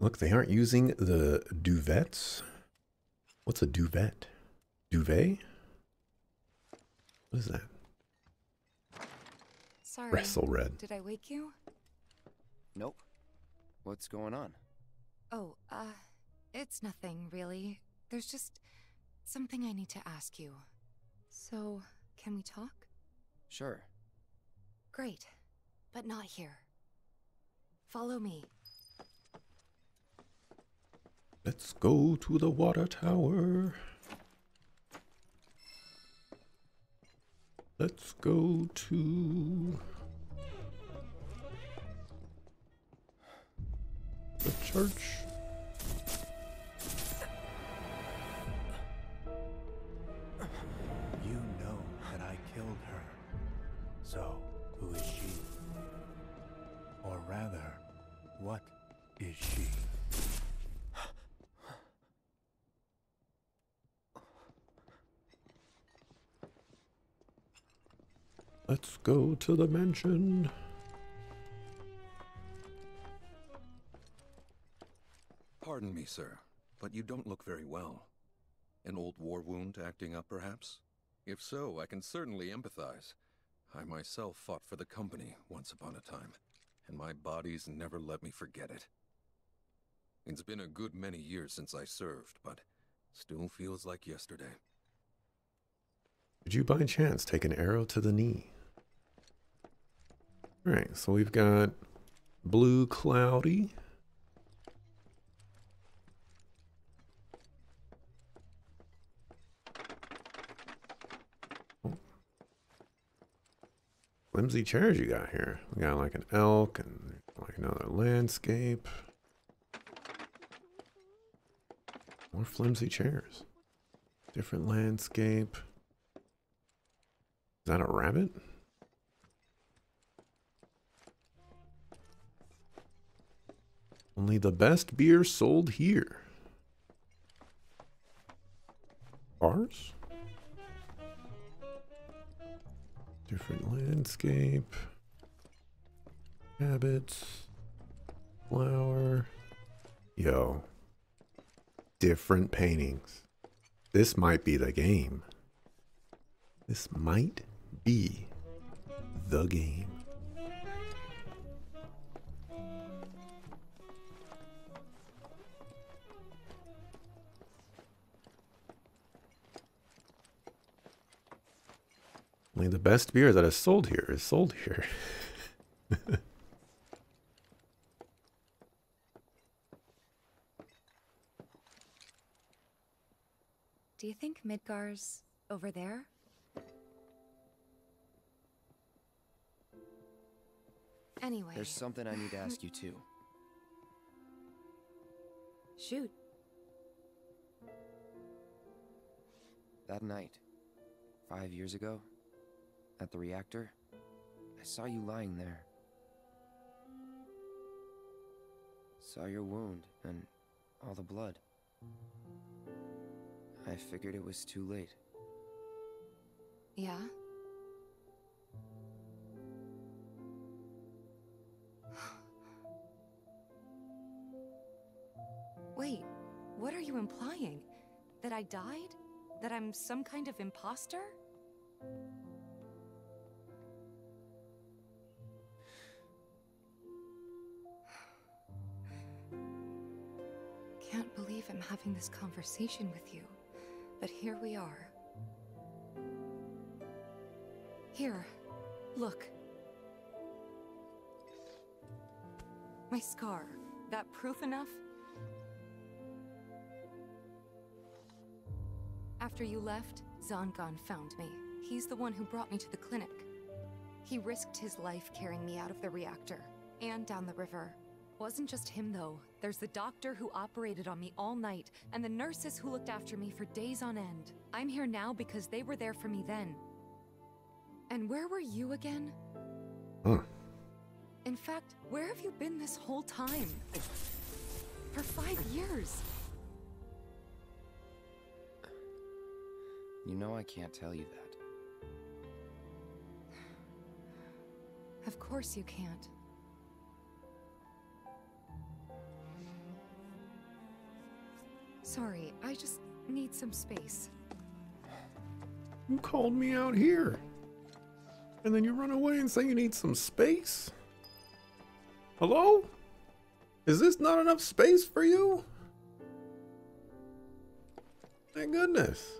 Look, they aren't using the duvets. What's a duvet? Duvet? What is that? Sorry. Wrestle red. Did I wake you? Nope. What's going on? Oh, it's nothing, really. There's just something I need to ask you. So, can we talk? Sure. Great. But not here. Follow me. Let's go to the water tower. Let's go to the church. You know that I killed her. So, who is she? Or rather, what is she? Let's go to the mansion. Pardon me, sir, but you don't look very well. An old war wound acting up, perhaps? If so, I can certainly empathize. I myself fought for the company once upon a time, and my body's never let me forget it. It's been a good many years since I served, but still feels like yesterday. Did you by chance take an arrow to the knee? Alright, so we've got blue cloudy. Flimsy chairs you got here. We got like an elk and like another landscape. More flimsy chairs. Different landscape. Is that a rabbit? Only the best beer sold here. Bars? Different landscape. Habits. Flower. Yo. Different paintings. This might be the game. This might be the game. Only the best beer that is sold here is sold here. Do you think Midgar's over there? Anyway. There's something I need to ask you too. Shoot. That night, 5 years ago, at the reactor, I saw you lying there. Saw your wound and all the blood. I figured it was too late. Yeah? Wait, what are you implying? That I died? That I'm some kind of imposter? Can't believe I'm having this conversation with you, but here we are. Here, look. My scar. That proof enough? After you left, Zangan found me. He's the one who brought me to the clinic. He risked his life carrying me out of the reactor and down the river. Wasn't just him though. There's the doctor who operated on me all night and the nurses who looked after me for days on end. I'm here now because they were there for me then. And where were you again? In fact, where have you been this whole time? For 5 years. You know I can't tell you that. Of course you can't. sorry. I just need some space. You called me out here. And then you run away and say you need some space? Hello? Is this not enough space for you? Thank goodness.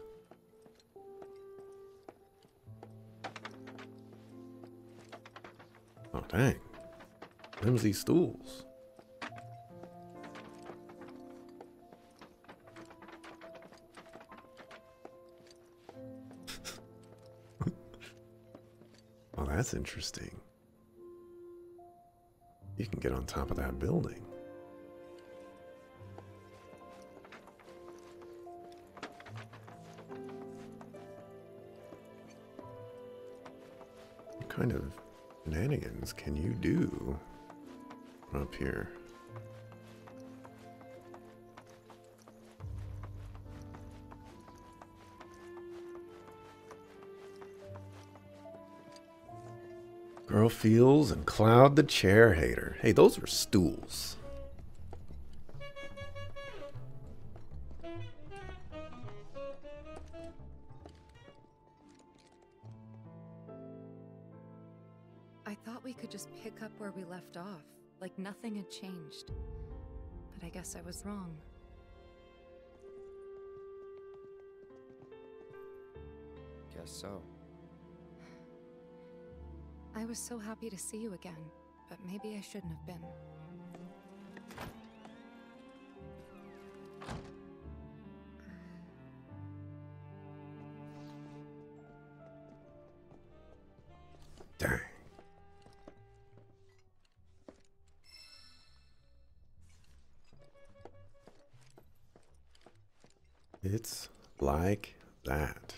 Oh, dang. Flimsy stools. Oh, that's interesting. You can get on top of that building. What kind of shenanigans can you do up here? Girl feels and Cloud the chair hater. Hey, those are stools. I thought we could just pick up where we left off, like nothing had changed. But I guess I was wrong. Guess so. I was so happy to see you again, but maybe I shouldn't have been. Dang. It's like that.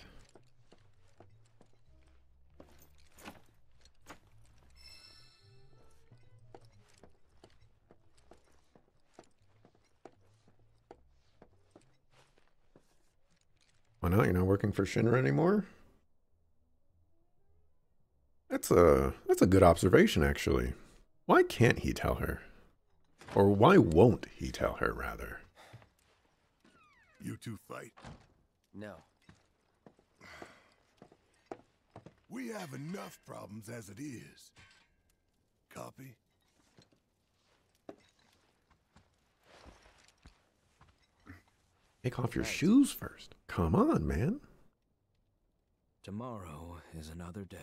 Why not? You're not working for Shinra anymore? That's a good observation, actually. Why can't he tell her? Or why won't he tell her, rather? You two fight? No. We have enough problems as it is. Copy? Take off your shoes first. Come on, man. Tomorrow is another day.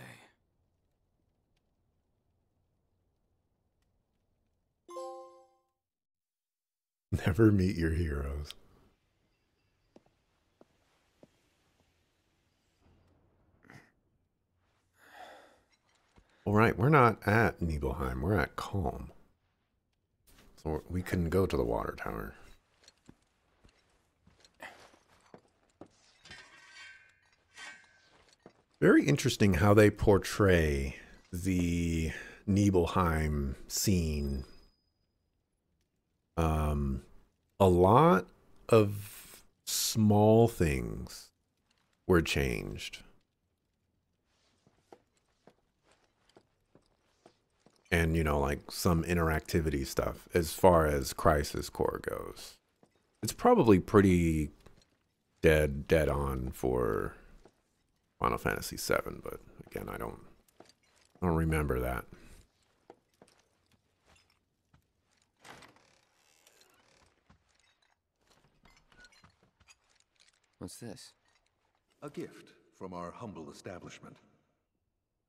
Never meet your heroes. All right, we're not at Nibelheim. We're at Calm. So we couldn't go to the water tower. Very interesting how they portray the Nibelheim scene. A lot of small things were changed. And, you know, like some interactivity stuff as far as Crisis Core goes. It's probably pretty dead on for Final Fantasy VII, but again, I don't remember that. What's this? A gift from our humble establishment.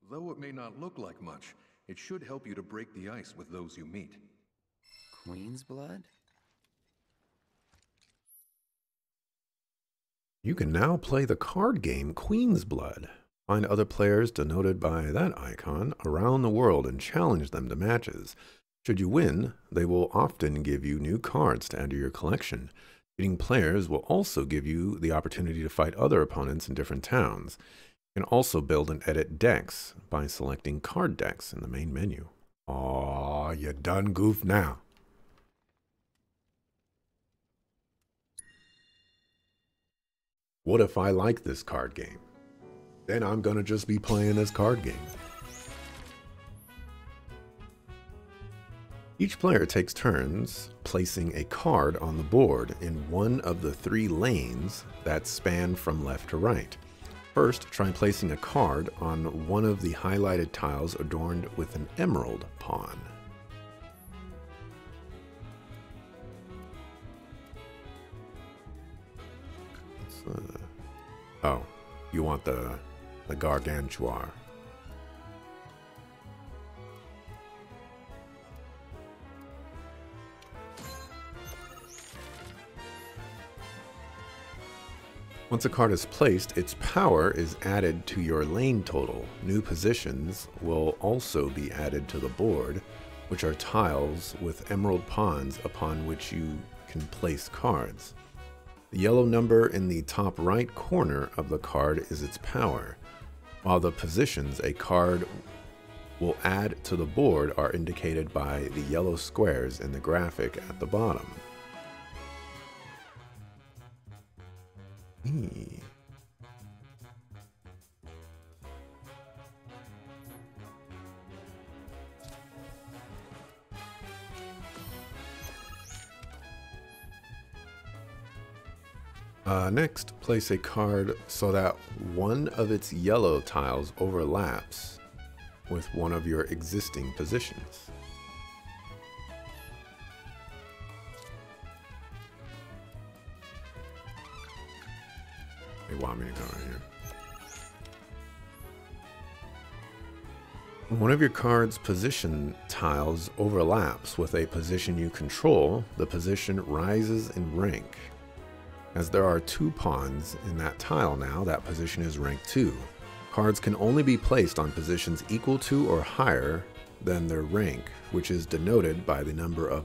Though it may not look like much, it should help you to break the ice with those you meet. Queen's blood? You can now play the card game Queen's Blood. Find other players denoted by that icon around the world and challenge them to matches. Should you win, they will often give you new cards to add to your collection. Beating players will also give you the opportunity to fight other opponents in different towns. You can also build and edit decks by selecting card decks in the main menu. Aw, you done goofed now. What if I like this card game? Then I'm gonna just be playing this card game. Each player takes turns placing a card on the board in one of the 3 lanes that span from left to right. First, try placing a card on one of the highlighted tiles adorned with an emerald pawn. Oh, you want the gargantuar. Once a card is placed, its power is added to your lane total. New positions will also be added to the board, which are tiles with emerald pawns upon which you can place cards. The yellow number in the top right corner of the card is its power, while the positions a card will add to the board are indicated by the yellow squares in the graphic at the bottom. Next, place a card so that one of its yellow tiles overlaps with one of your existing positions. They want me to go right here. When one of your card's position tiles overlaps with a position you control, the position rises in rank. As there are 2 pawns in that tile now, that position is rank 2. Cards can only be placed on positions equal to or higher than their rank, which is denoted by the number of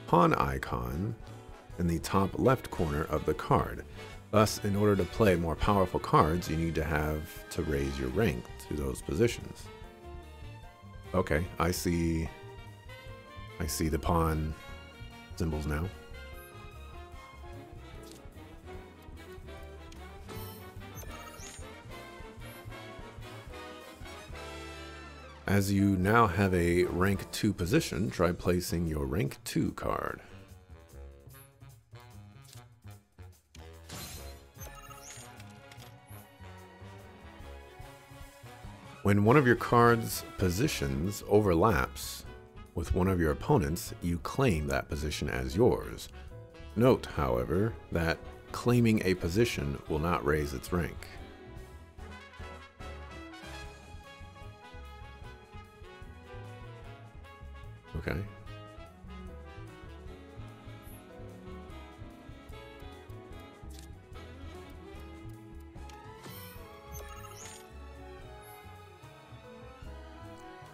pawn icon in the top left corner of the card. Thus, in order to play more powerful cards, you need to have to raise your rank to those positions. Okay, I see the pawn symbols now. As you now have a rank 2 position, try placing your rank 2 card. When one of your card's positions overlaps with one of your opponents, you claim that position as yours. Note, however, that claiming a position will not raise its rank. Okay.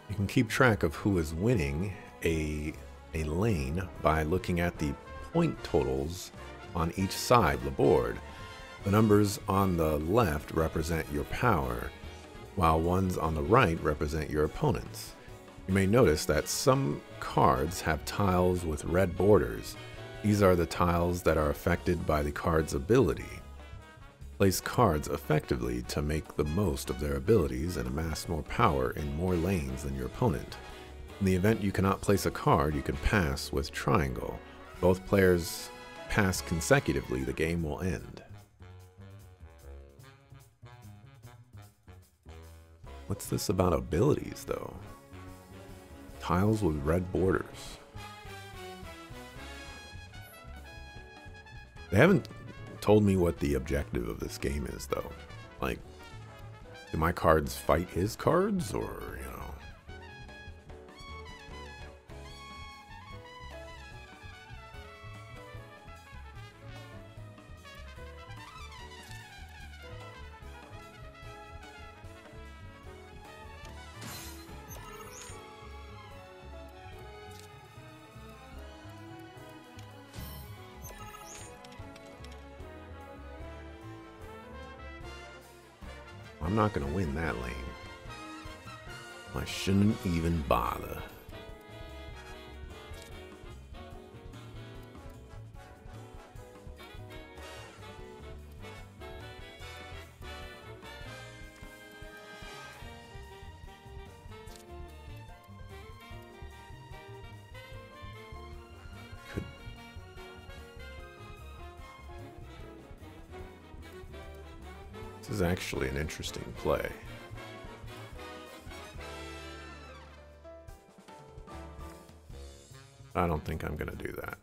You can keep track of who is winning a lane by looking at the point totals on each side of the board. The numbers on the left represent your power, while ones on the right represent your opponent's. You may notice that some cards have tiles with red borders. These are the tiles that are affected by the card's ability. Place cards effectively to make the most of their abilities and amass more power in more lanes than your opponent. In the event you cannot place a card, you can pass with triangle. If both players pass consecutively, the game will end. What's this about abilities, though? Tiles with red borders. They haven't told me what the objective of this game is, though. Like, do my cards fight his cards, or, you know? I'm not going to win that lane. I shouldn't even bother. This is actually an interesting play. I don't think I'm gonna do that.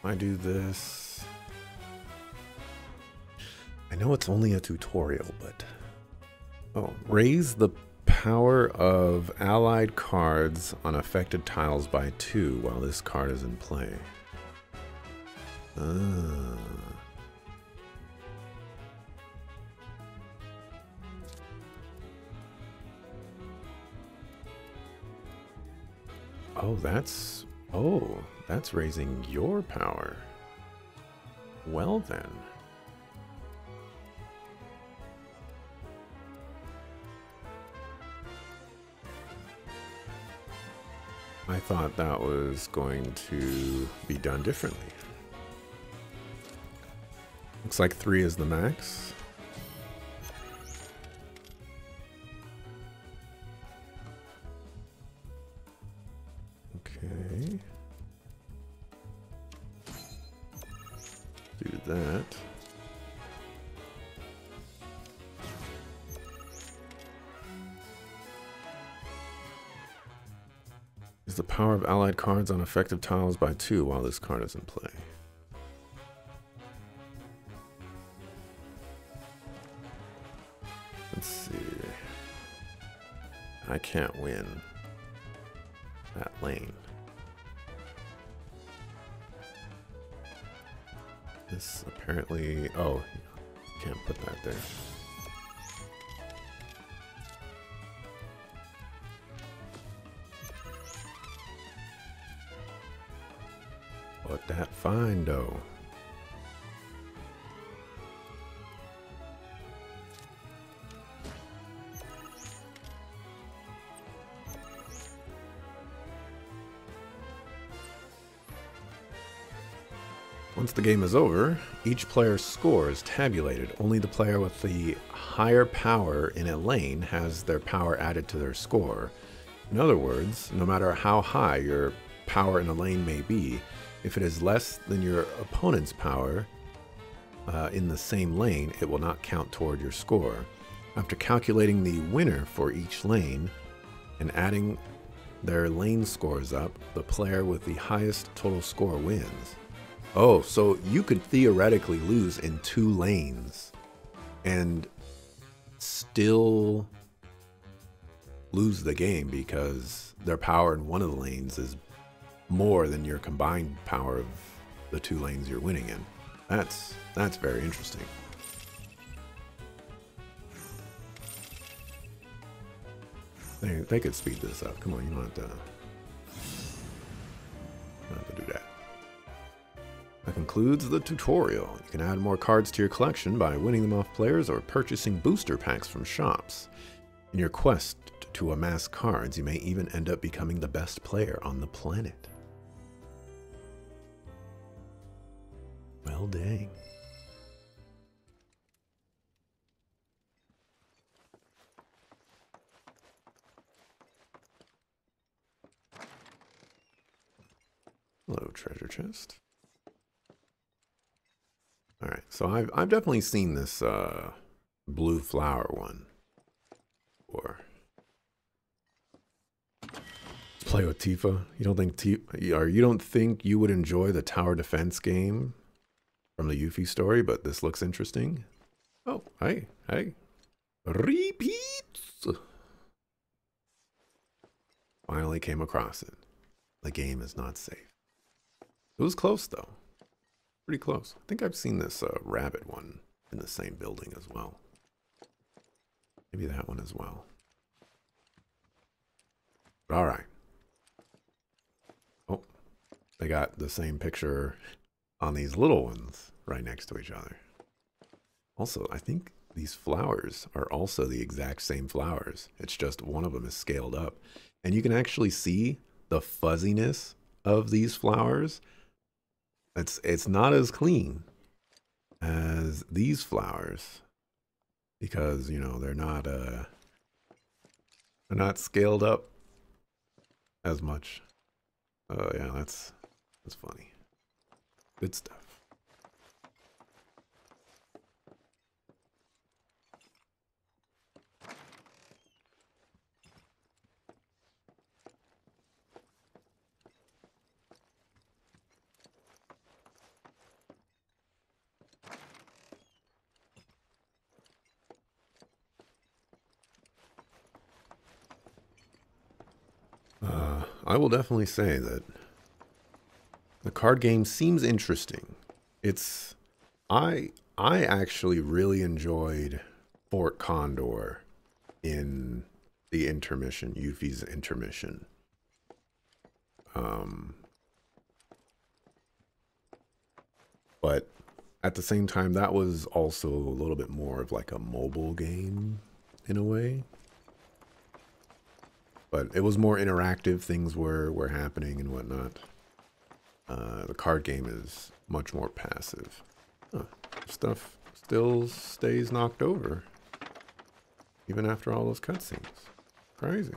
I do this. I know it's only a tutorial, but oh, raise the power of allied cards on affected tiles by 2 while this card is in play. Oh, that's raising your power. Well then. I thought that was going to be done differently. Looks like 3 is the max. Okay. Do that. Is the power of allied cards on effective tiles by 2 while this card is in play. Let's see. I can't win that lane. This apparently... Oh, can't put that there. But that fine though. Once the game is over, each player's score is tabulated. Only the player with the higher power in a lane has their power added to their score. In other words, no matter how high your power in a lane may be, if it is less than your opponent's power in the same lane, it will not count toward your score. After calculating the winner for each lane and adding their lane scores up, the player with the highest total score wins. Oh, so you could theoretically lose in 2 lanes and still lose the game because their power in one of the lanes is more than your combined power of the 2 lanes you're winning in. That's very interesting. They could speed this up. Come on, you don't have to do that. That concludes the tutorial. You can add more cards to your collection by winning them off players or purchasing booster packs from shops. In your quest to amass cards, you may even end up becoming the best player on the planet. Well, dang. Hello, treasure chest. All right, so I've definitely seen this blue flower one. Or let's play with Tifa. You don't think you don't think you would enjoy the tower defense game from the Yuffie story, but this looks interesting. Oh, hey, repeats. Finally came across it. The game is not safe. It was close though. Pretty close. I think I've seen this rabbit one in the same building as well. Maybe that one as well. But all right. Oh, they got the same picture on these little ones right next to each other. Also, I think these flowers are also the exact same flowers. It's just one of them is scaled up. And you can actually see the fuzziness of these flowers. It's not as clean as these flowers because, you know, they're not scaled up as much. Oh yeah, that's funny. Good stuff. I will definitely say that the card game seems interesting. It's I actually really enjoyed Fort Condor in the intermission, Yuffie's intermission. But at the same time, that was also a little bit more of like a mobile game in a way. But it was more interactive. Things were happening and whatnot. The card game is much more passive. Huh. Stuff still stays knocked over. Even after all those cutscenes. Crazy.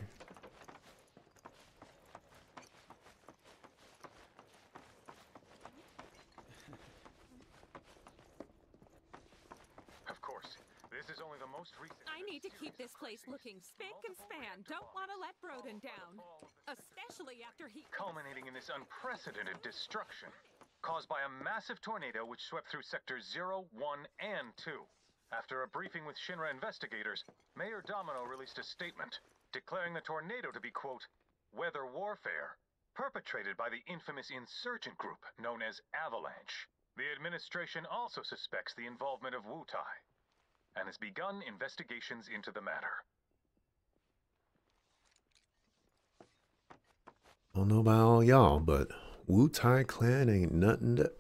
Of course, this is only the most recent. I need to keep this place looking spick and span. Don't want to let Broden down. Especially after he... Culminating in this unprecedented destruction, caused by a massive tornado which swept through sectors 0, 1, and 2. After a briefing with Shinra investigators, Mayor Domino released a statement declaring the tornado to be, quote, weather warfare, perpetrated by the infamous insurgent group known as Avalanche. The administration also suspects the involvement of Wu Tai, and has begun investigations into the matter. I don't know about all y'all, but Wu Tai Clan ain't nothing to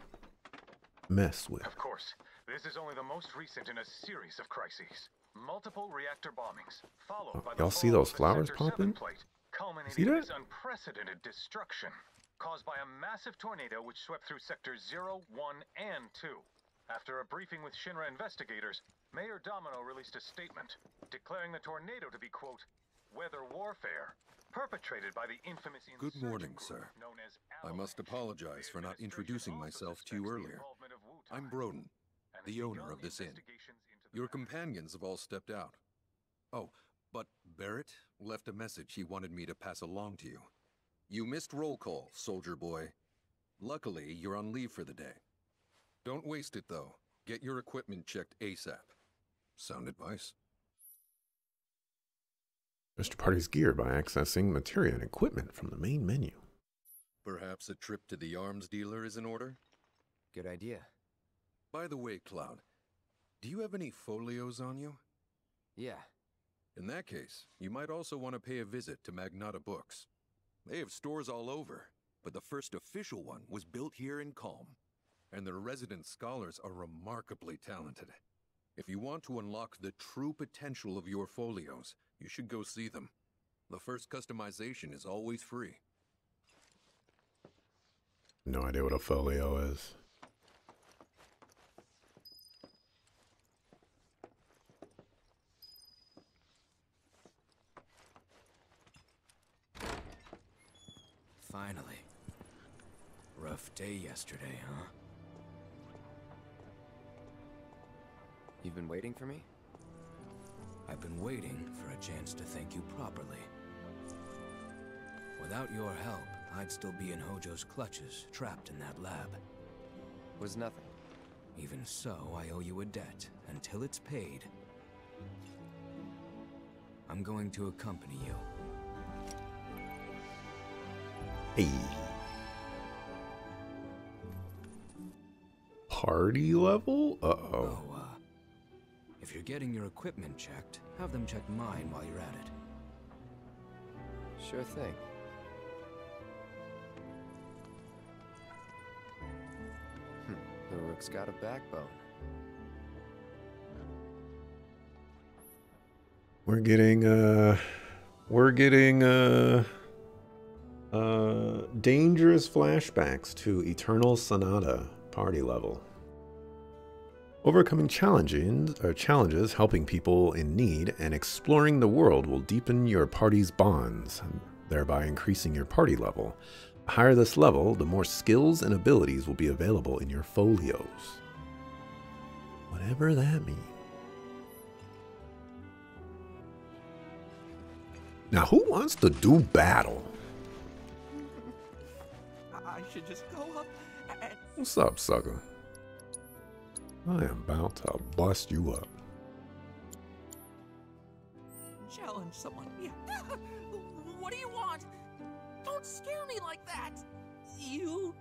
mess with. Of course, this is only the most recent in a series of crises. Multiple reactor bombings, followed by the Y'all see fall those of the flowers Sector 7 popping? plate, culminating See in that? this unprecedented destruction, caused by a massive tornado which swept through sectors 0, 1, and 2. After a briefing with Shinra investigators, Mayor Domino released a statement declaring the tornado to be, quote, weather warfare, perpetrated by the infamous Good insurgent morning, group sir. known as I must Avalanche. apologize The for not introducing administration myself also to you suspects the earlier. involvement of Wu Tai, I'm Broden, and has the owner begun of this inn. investigations into the Your matter. companions have all stepped out. Oh, but Barrett left a message he wanted me to pass along to you. You missed roll call, soldier boy. Luckily, you're on leave for the day. Don't waste it, though. Get your equipment checked ASAP. Sound advice? Mr. Party's gear by accessing materia and equipment from the main menu. Perhaps a trip to the arms dealer is in order? Good idea. By the way, Cloud, do you have any folios on you? Yeah. In that case, you might also want to pay a visit to Magnata Books. They have stores all over, but the first official one was built here in Calm, and their resident scholars are remarkably talented. If you want to unlock the true potential of your folios, you should go see them. The first customization is always free. No idea what a folio is. Finally. Rough day yesterday, huh? You've been waiting for me? I've been waiting for a chance to thank you properly. Without your help, I'd still be in Hojo's clutches, trapped in that lab. Was nothing. Even so, I owe you a debt. Until it's paid, I'm going to accompany you. Hey. Party level? Uh-oh. If you're getting your equipment checked, have them check mine while you're at it. Sure thing. The Rook's got a backbone. We're getting dangerous flashbacks to Eternal Sonata party level. Overcoming challenges, helping people in need, and exploring the world will deepen your party's bonds, thereby increasing your party level. higher this level, the more skills and abilities will be available in your folios. Whatever that means. Now, who wants to do battle? I should just go up and... What's up, sucker? I am about to bust you up. challenge someone. Yeah. What do you want? Don't scare me like that. You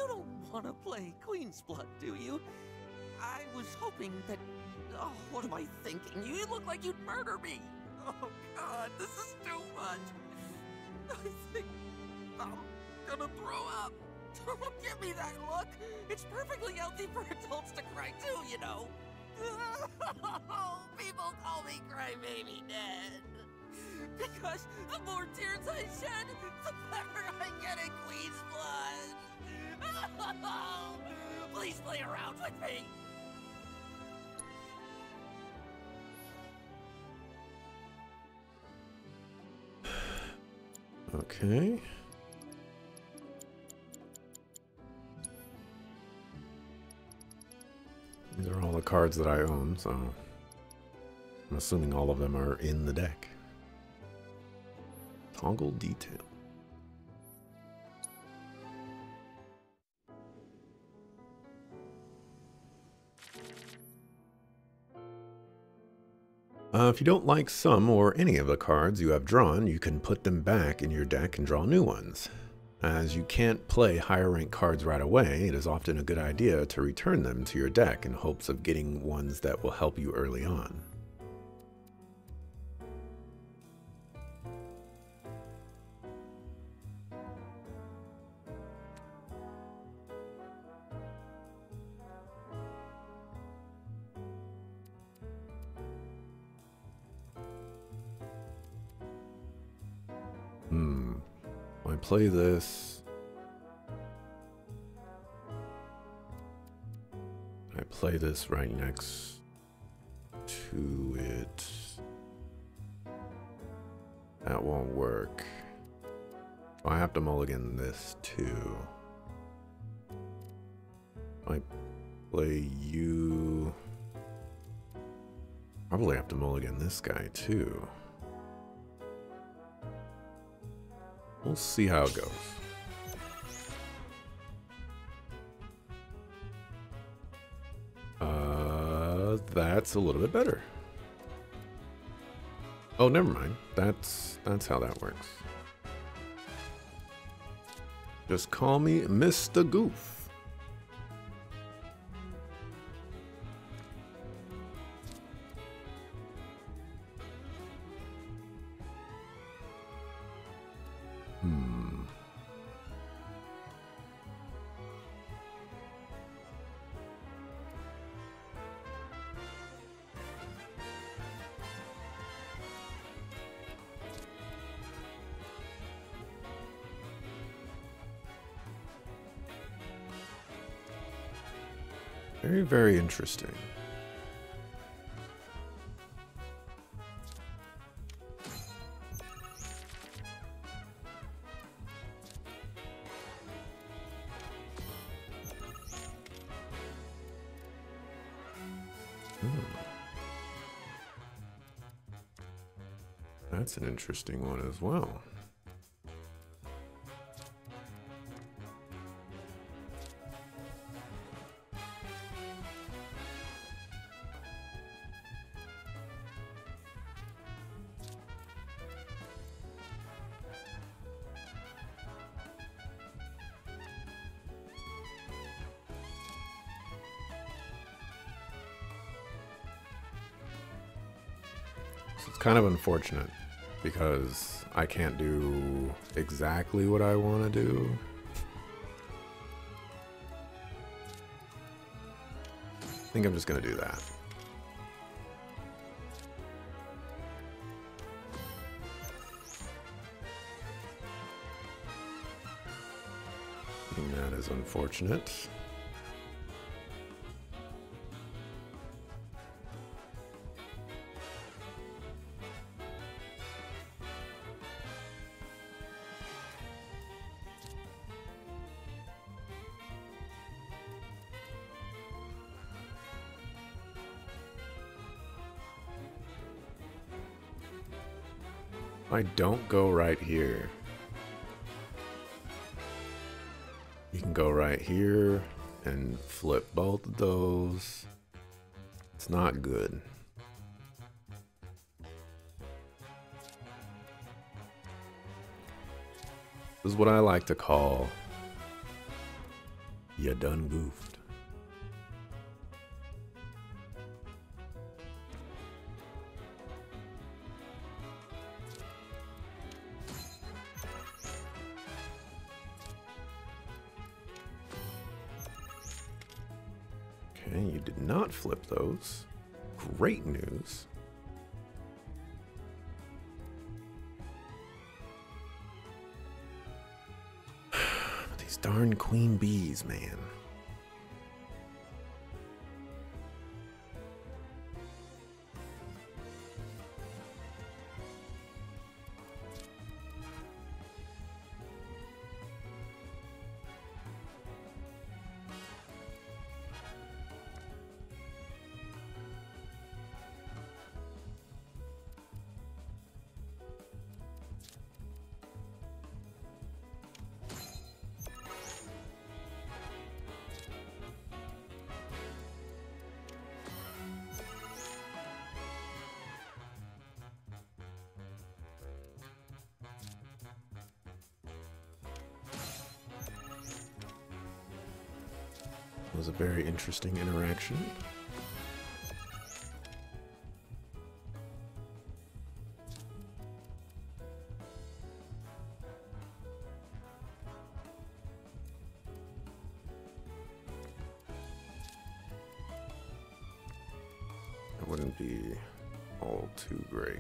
don't want to play Queen's Blood, do you? I was hoping that... Oh, what am I thinking? You look like you'd murder me. Oh, God, this is too much. I think I'm gonna throw up. Don't give me that look. It's perfectly healthy for adults to cry too, you know. People call me Crybaby Dad. Because the more tears I shed, the better I get in Queen's Blood. Please play around with me. Okay. These are all the cards that I own, so I'm assuming all of them are in the deck. Toggle detail. If you don't like some or any of the cards you have drawn, you can put them back in your deck and draw new ones. As you can't play higher ranked cards right away, it is often a good idea to return them to your deck in hopes of getting ones that will help you early on. I play this. I play this right next to it. That won't work. I have to mulligan this too. I play you. Probably have to mulligan this guy too. We'll see how it goes. That's a little bit better. Oh, never mind. That's how that works. Just call me Mr. Goof. Very, very interesting. That's an interesting one as well. It's kind of unfortunate because I can't do exactly what I want to do. I think I'm just going to do that. And that is unfortunate. I don't go right here. You can go right here and flip both of those. It's not good. This is what I like to call you done goofed. Okay, you did not flip those. Great news. These darn queen bees, man. Was a very interesting interaction. That wouldn't be all too great.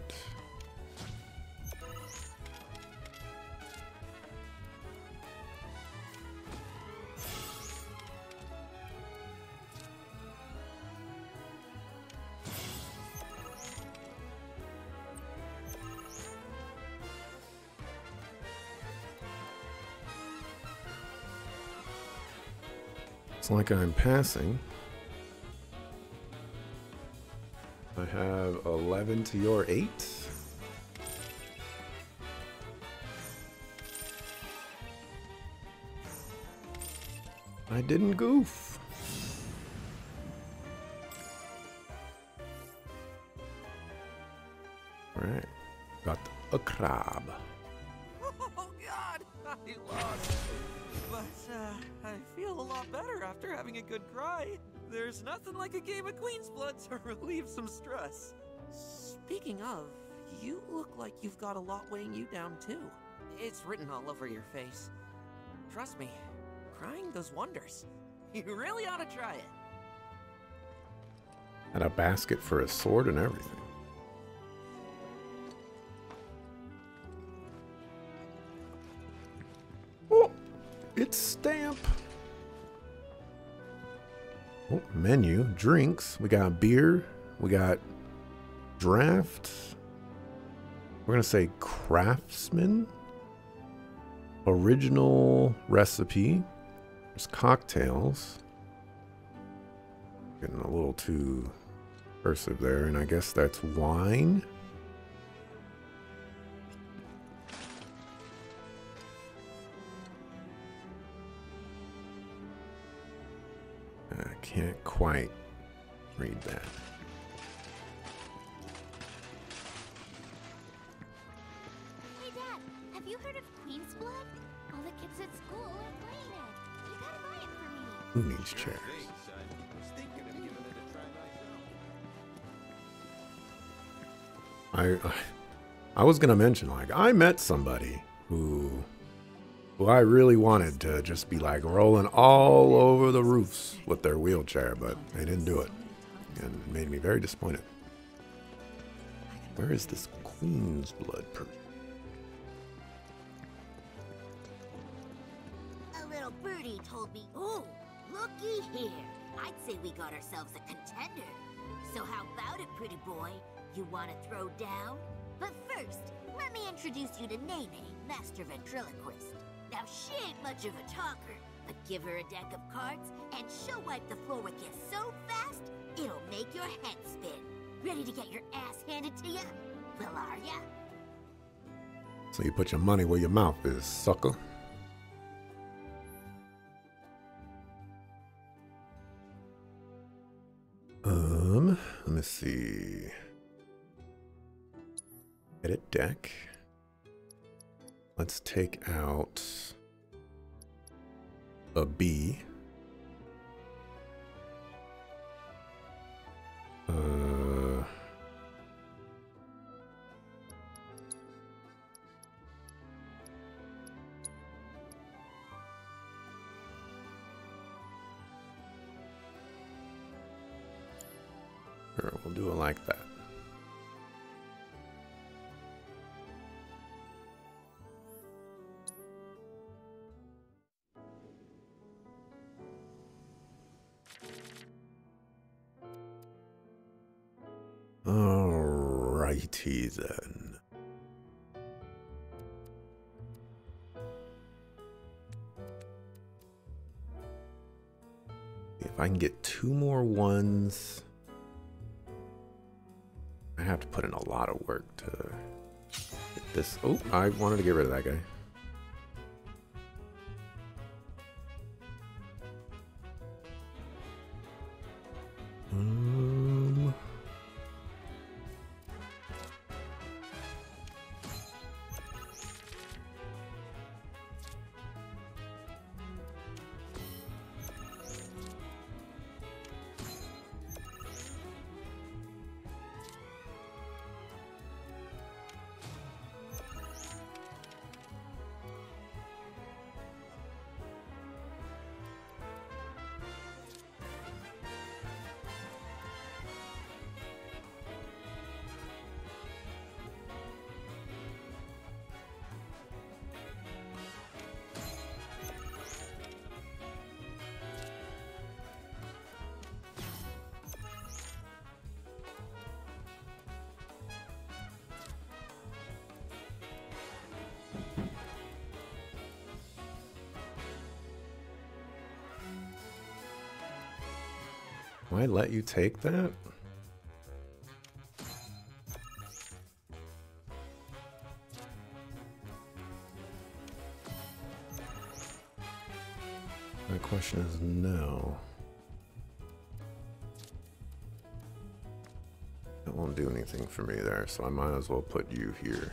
It's like I'm passing. I have 11 to your 8. I didn't goof. Alright, got a crab. Oh God, I lost. But I feel a lot better after having a good cry. There's nothing like a game of Queen's Blood to relieve some stress. Speaking of, you look like you've got a lot weighing you down too. It's written all over your face. Trust me, crying does wonders. You really ought to try it. Had a basket for a sword and everything. Oh, it's Stamp. Oh, menu, drinks. We got beer. We got draft. We're going to say craftsman. Original recipe. There's cocktails. Getting a little too cursive there, and I guess that's wine. I can't quite read that. Hey Dad, have you heard of Queen's Blood? All the kids at school are playing it. You gotta buy it for me. Who needs chairs? I was gonna mention, like, I met somebody who I really wanted to just be like rolling all over the roofs with their wheelchair, but they didn't do it, and it made me very disappointed. Where is this Queen's Blood person? A little birdie told me, oh, looky here. I'd say we got ourselves a contender. So how about it, pretty boy? You want to throw down? But first, let me introduce you to Nene, Master Ventriloquist. Now, she ain't much of a talker, but give her a deck of cards, and she'll wipe the floor with you so fast, it'll make your head spin. Ready to get your ass handed to ya? Well, are ya? So you put your money where your mouth is, sucker. Let me see. Edit deck. Let's take out a B. Sure, we'll do it like that. Alrighty then. If I can get 2 more ones, I have to put in a lot of work to get this. Oh, I wanted to get rid of that guy. Will I let you take that? My question is no. That won't do anything for me there, so I might as well put you here.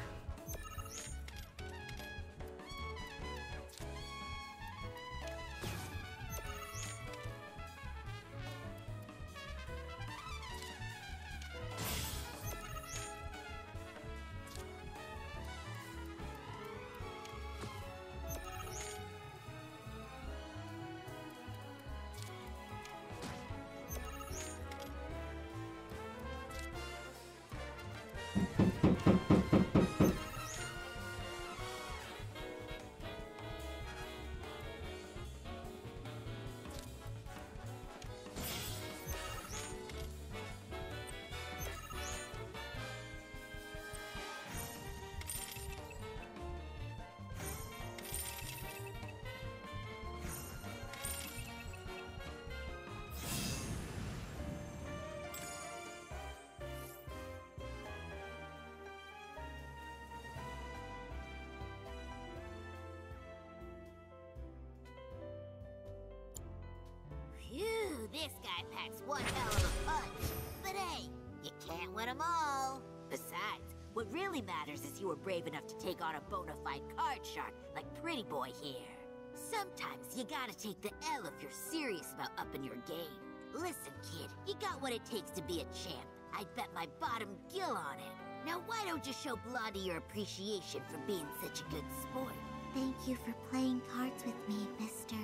Phew, this guy packs one hell of a punch. But hey, you can't win them all. Besides, what really matters is you were brave enough to take on a bona fide card shark like Pretty Boy here. Sometimes you gotta take the L if you're serious about upping your game. Listen, kid, you got what it takes to be a champ. I'd bet my bottom gill on it. Now why don't you show Blondie your appreciation for being such a good sport? Thank you for playing cards with me, mister.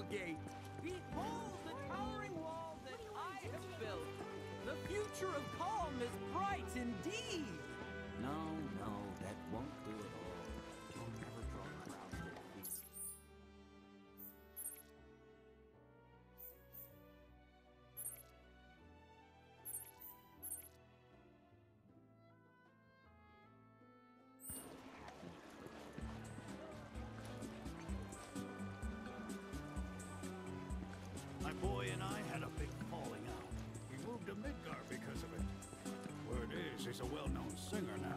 Gate. Behold the towering wall that I have built. The future of calm is bright indeed. No, that won't do it all. You'll never draw crowds with peace. to Midgar because of it. Word is, he's a well-known singer now.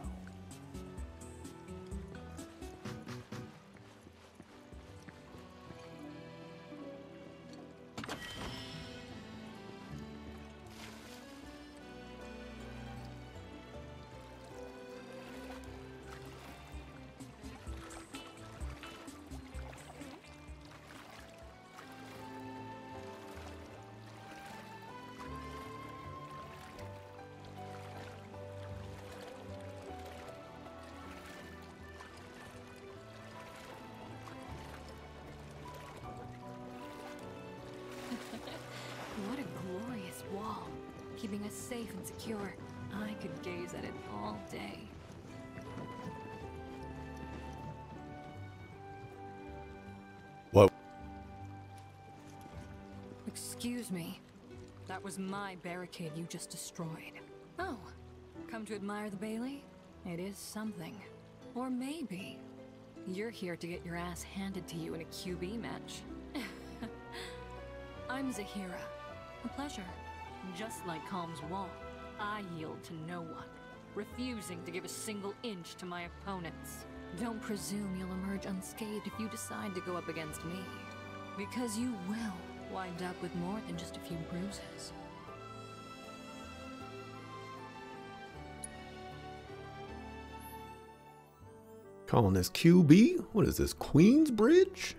What a glorious wall, keeping us safe and secure. I could gaze at it all day. Whoa. Excuse me. That was my barricade you just destroyed. Oh, come to admire the Bailey? It is something. Or maybe you're here to get your ass handed to you in a QB match. I'm Zahira. A pleasure. Just like Calm's wall, I yield to no one, refusing to give a single inch to my opponents. Don't presume you'll emerge unscathed if you decide to go up against me, because you will wind up with more than just a few bruises. Calling this QB? What is this, Queensbridge?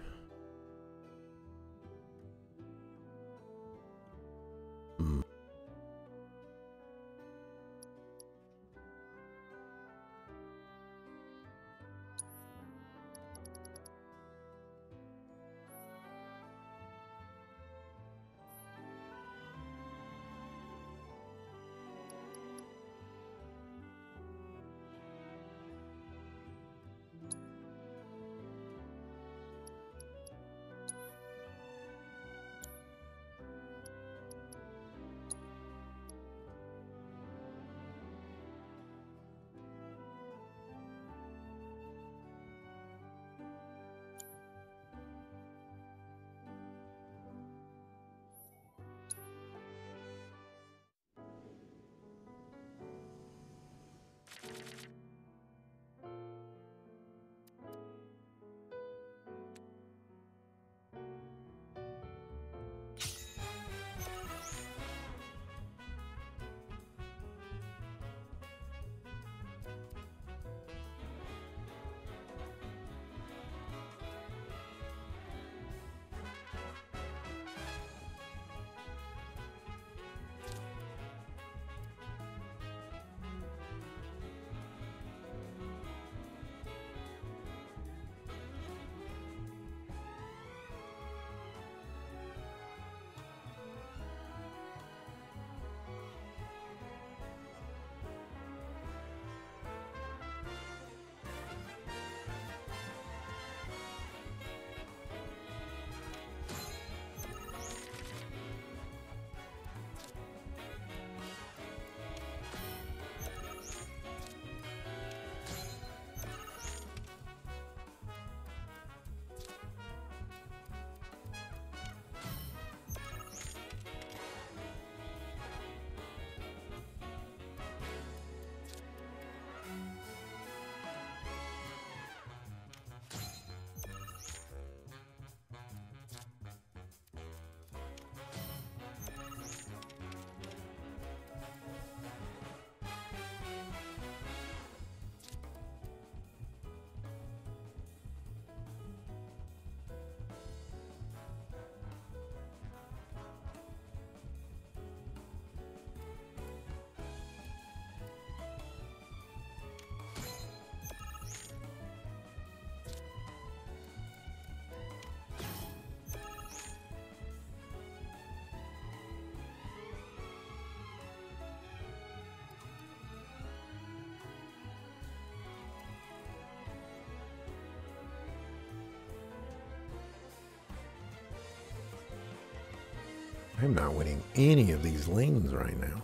I'm not winning any of these lanes right now.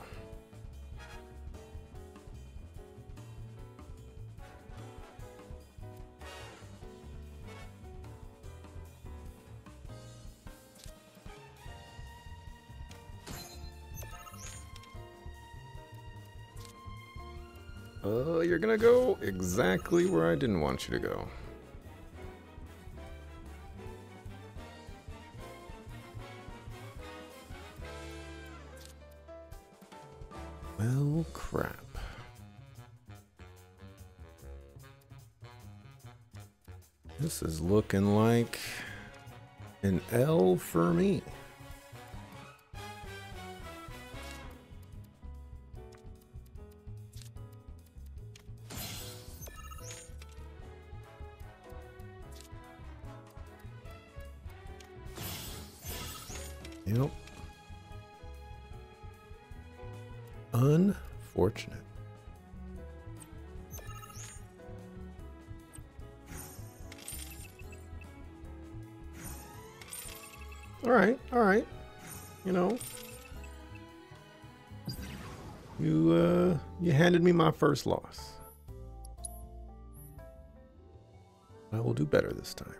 You're gonna go exactly where I didn't want you to go. Well, crap. This is looking like an L for me. Yep. Unfortunate. All right. You know, you handed me my first loss. I will do better this time.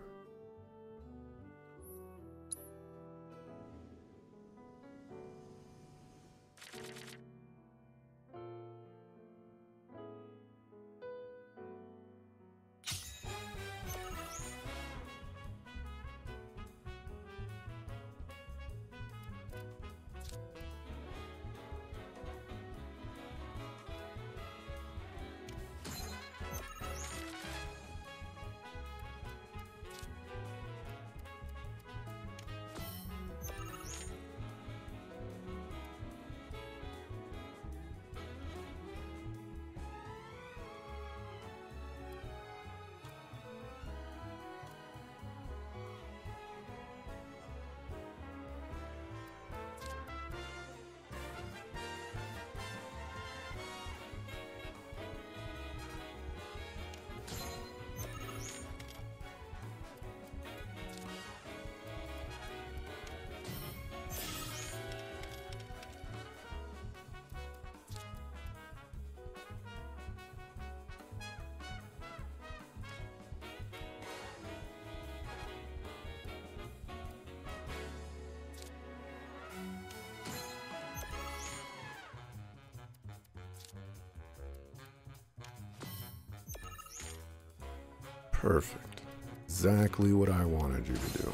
Perfect. Exactly what I wanted you to do.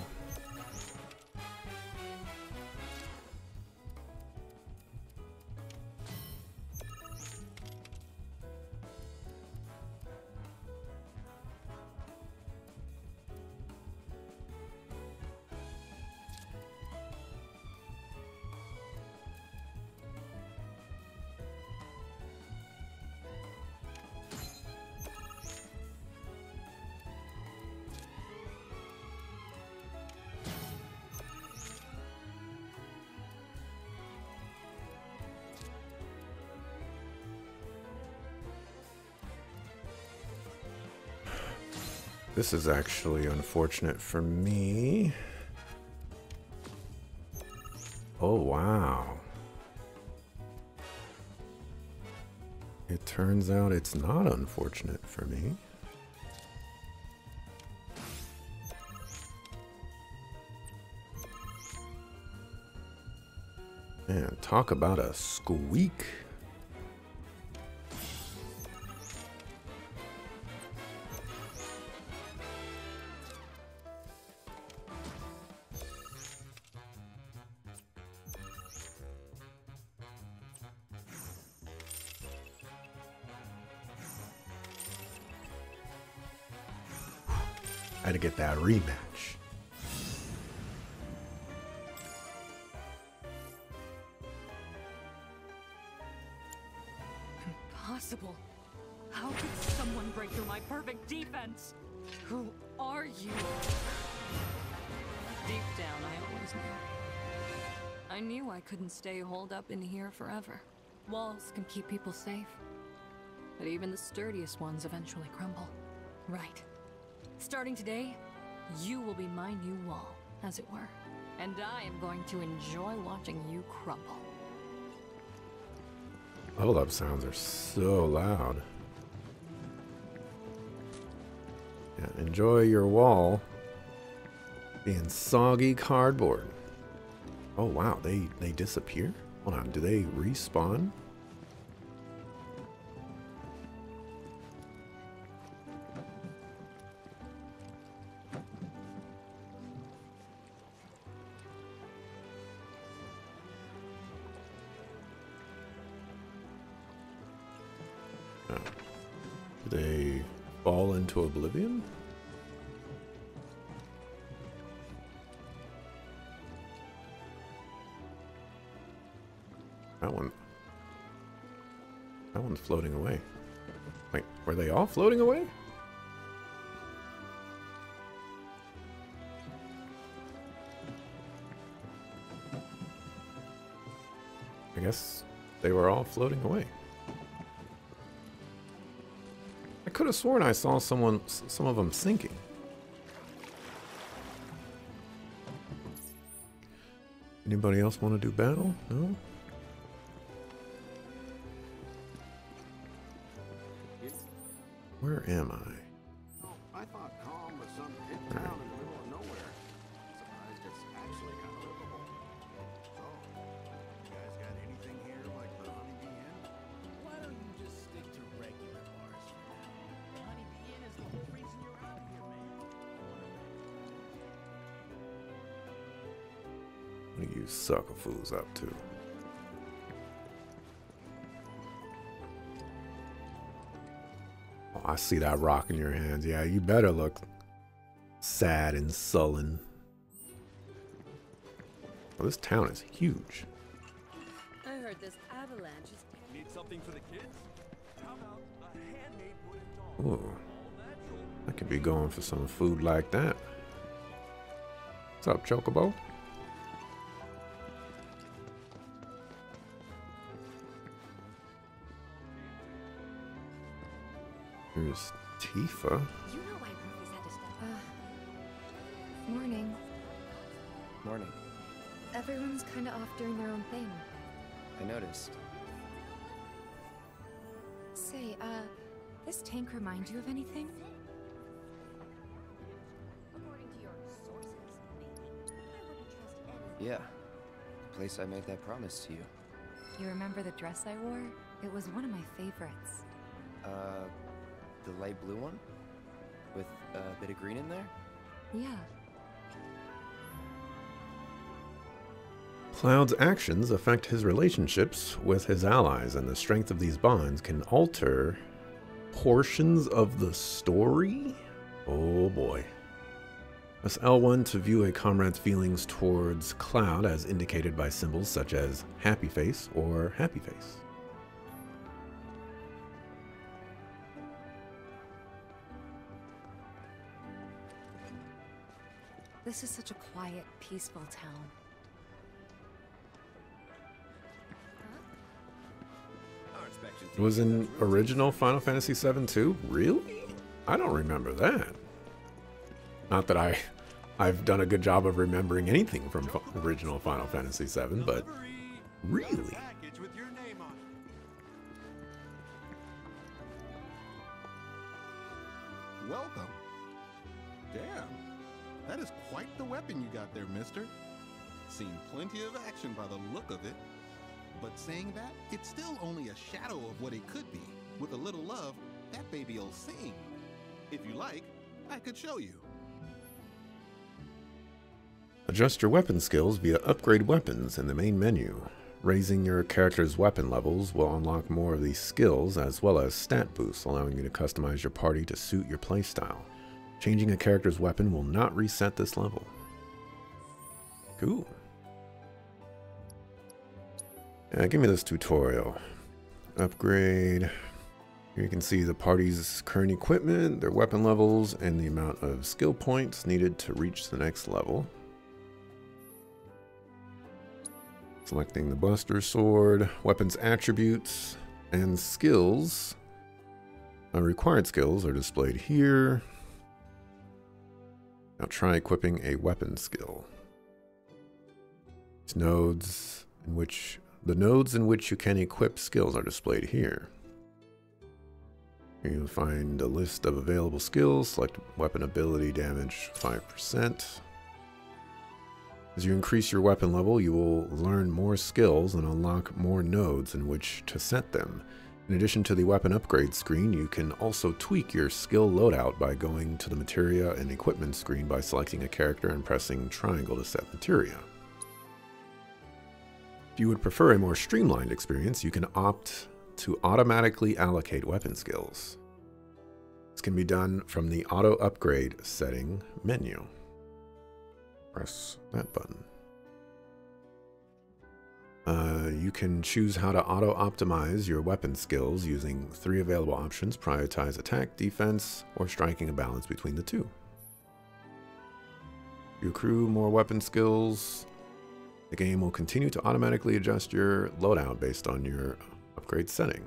This is actually unfortunate for me. Oh, wow. It turns out it's not unfortunate for me. Man, talk about a squeak. Had to get that rematch. Impossible. How could someone break through my perfect defense? Who are you? Deep down, I always knew. I knew I couldn't stay holed up in here forever. Walls can keep people safe, but even the sturdiest ones eventually crumble. Right. Starting today, you will be my new wall, as it were. And I am going to enjoy watching you crumble. Level up sounds are so loud. Yeah, enjoy your wall being soggy cardboard. Oh wow, they disappear? Hold on, do they respawn? Do they fall into oblivion? That one's floating away. Wait, were they all floating away? I guess they were all floating away. I could have sworn I saw some of them sinking. Anybody else want to do battle? No? Where am I? Oh, I thought Calm was some big town in the middle of nowhere. Surprised it's actually got livable. So, you guys got anything here like the Honeybee Inn? Why don't you just stick to regular bars for now? The Honeybee Inn is the whole reason you're out here, man. What are you sucker fools up to? I see that rock in your hands. Yeah, you better look sad and sullen. Well, this town is huge. I heard this avalanche is... Need something for the kids? How about a handmade wooden doll? Ooh, I could be going for some food like that. What's up, Chocobo? Here's Tifa. You know why Rufus had to step. Morning. Morning. Everyone's kind of off doing their own thing. I noticed. Say, this tank remind you of anything? According to your sources, maybe. I wouldn't trust any. Yeah. The place I made that promise to you. You remember the dress I wore? It was one of my favorites. The light blue one? With a bit of green in there? Yeah. Cloud's actions affect his relationships with his allies, and the strength of these bonds can alter portions of the story? Oh boy. Press L1 to view a comrade's feelings towards Cloud as indicated by symbols such as happy face or happy face. This is such a quiet, peaceful town. It was in original Final Fantasy VII too? Really? I don't remember that. Not that I've done a good job of remembering anything from original Final Fantasy VII, but really? Welcome. Damn. That is quite the weapon you got there, mister. Seen plenty of action by the look of it. But saying that, it's still only a shadow of what it could be. With a little love, that baby'll sing. If you like, I could show you. Adjust your weapon skills via upgrade weapons in the main menu. Raising your character's weapon levels will unlock more of these skills as well as stat boosts, allowing you to customize your party to suit your playstyle. Changing a character's weapon will not reset this level. Cool. Yeah, give me this tutorial. Upgrade. Here you can see the party's current equipment, their weapon levels, and the amount of skill points needed to reach the next level. Selecting the Buster Sword, weapons attributes, and skills. Required skills are displayed here. Now try equipping a weapon skill. The nodes in which you can equip skills are displayed here. Here you'll find a list of available skills. Select weapon ability damage 5%. As you increase your weapon level, you will learn more skills and unlock more nodes in which to set them. In addition to the weapon upgrade screen, you can also tweak your skill loadout by going to the materia and equipment screen by selecting a character and pressing triangle to set materia. If you would prefer a more streamlined experience, you can opt to automatically allocate weapon skills. This can be done from the auto upgrade setting menu. Press that button. You can choose how to auto-optimize your weapon skills using 3 available options: prioritize attack, defense, or striking a balance between the 2. You accrue more weapon skills. The game will continue to automatically adjust your loadout based on your upgrade setting.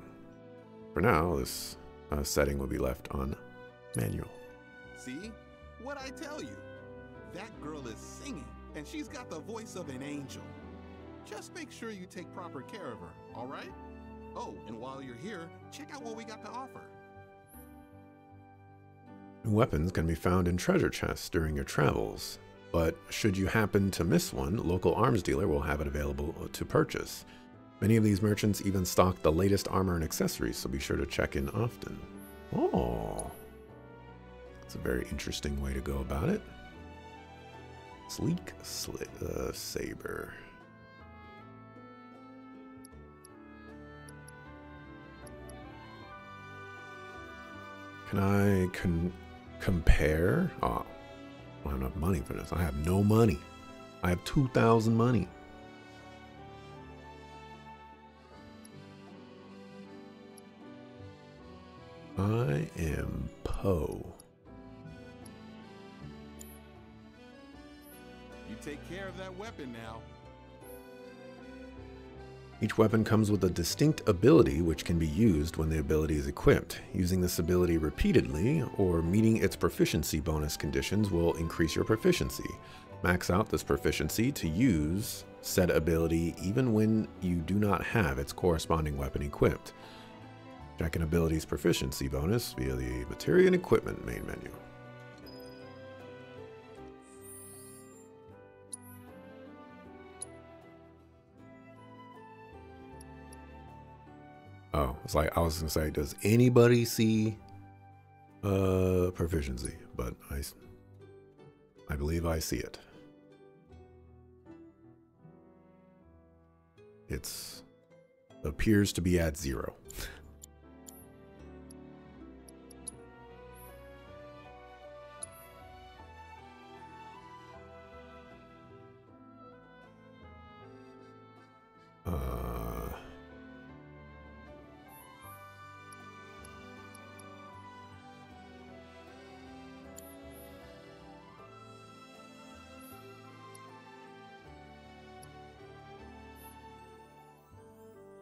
For now, this setting will be left on manual. See? What I tell you? That girl is singing, and she's got the voice of an angel. Just make sure you take proper care of her, all right? Oh, and while you're here, check out what we got to offer. New weapons can be found in treasure chests during your travels, but should you happen to miss one, local arms dealer will have it available to purchase. Many of these merchants even stock the latest armor and accessories, so be sure to check in often. Oh, that's a very interesting way to go about it. Sleek saber. Can I compare? Oh, I don't have enough money for this. I have no money. I have 2,000 money. I am Poe. You take care of that weapon now. Each weapon comes with a distinct ability which can be used when the ability is equipped. Using this ability repeatedly or meeting its proficiency bonus conditions will increase your proficiency. Max out this proficiency to use said ability even when you do not have its corresponding weapon equipped. Check an ability's proficiency bonus via the Materia and Equipment main menu. Oh, it's like I was gonna say, does anybody see proficiency? But I believe I see it. It's appears to be at 0.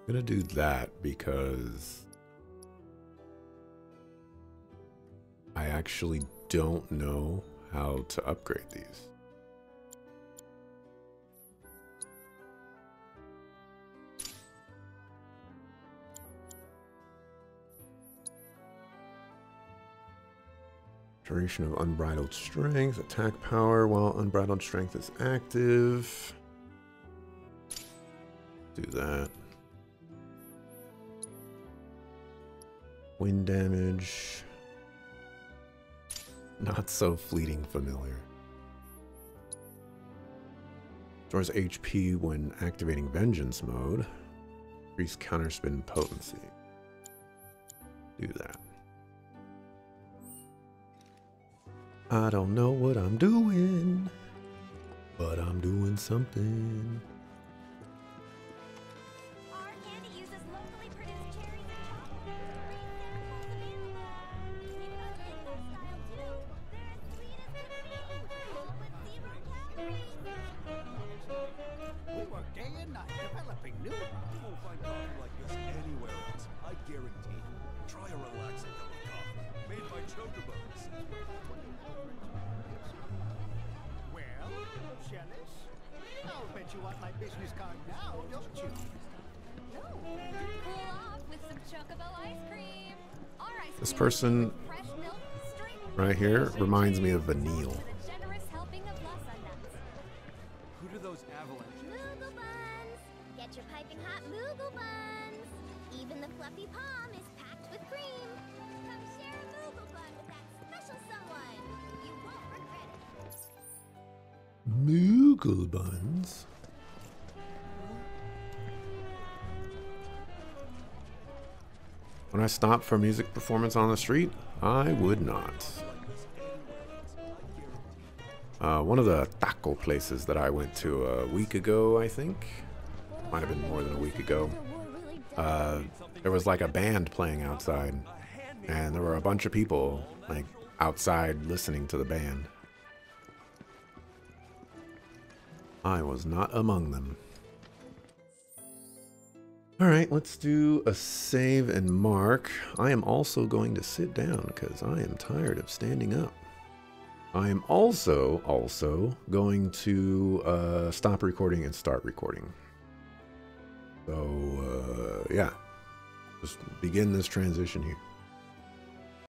I'm gonna do that because I actually don't know how to upgrade these. Duration of unbridled strength, attack power while unbridled strength is active. Do that. Wind damage. Not so fleeting familiar. Restores HP when activating Vengeance mode. Increase counterspin potency. Do that. I don't know what I'm doing, but I'm doing something. This person right here reminds me of Vanille. Who do those avalanches? Moogle buns! Get your piping hot Moogle buns! Even the fluffy palm is packed with cream. Come share a Moogle bun with that special someone. You won't regret it. Moogle buns? When I stop for music performance on the street, I would not. One of the taco places that I went to a week ago, I think, might have been more than a week ago, there was like a band playing outside, and there were a bunch of people like outside listening to the band. I was not among them. Alright, let's do a save and mark. I am also going to sit down because I am tired of standing up. I am also going to stop recording and start recording. So, yeah, just begin this transition here.